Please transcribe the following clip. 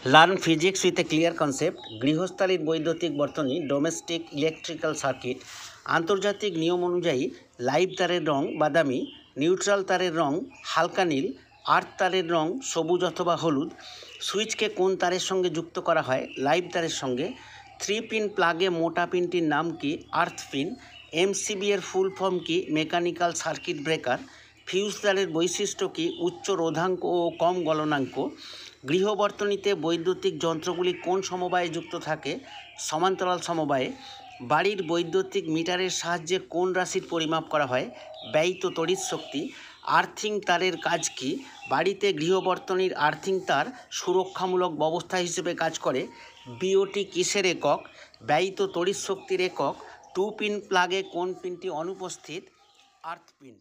Learn physics with a clear concept. গৃহস্থালির বৈদ্যুতিক বর্তনী ডোমেস্টিক ইলেকট্রিক্যাল সার্কিট। আন্তর্জাতিক নিয়ম অনুযায়ী লাইভ তারের রং বাদামি, নিউট্রাল তারের রং হালকা নীল, আর্থ তারের রং সবুজ অথবা হলুদ। সুইচকে কোন তারের সঙ্গে যুক্ত করা হয়? লাইভ তারের সঙ্গে। 3 পিন প্লাগে মোটা পিনটির নাম কি? আর্থ পিন। এমসিবি এর ফুল ফর্ম কি? Mechanical circuit breaker. ফিউজ তারের বৈশিষ্ট্য কি? উচ্চ রোধাঙ্ক ও কম গলনাঙ্ক। গৃহবর্তনীতে বৈদ্যুতিক যন্ত্রগুলি কোন সমবায়ে যুক্ত থাকে? সমান্তরাল সমবায়ে। বাড়ির বৈদ্যুতিক মিটারের সাহায্যে কোন রাশির পরিমাপ করা হয়? ব্যয়িত তড়িৎ শক্তি। আর্থিং তারের কাজ কি? বাড়িতে গৃহবর্তনীর আর্থিং তার সুরক্ষামূলক ব্যবস্থা হিসেবে কাজ করে। বিওটি কিসের একক? ব্যয়িত তড়িৎ শক্তির একক। 2 পিন প্লাগে কোন পিনটি অনুপস্থিত? আর্থ পিন।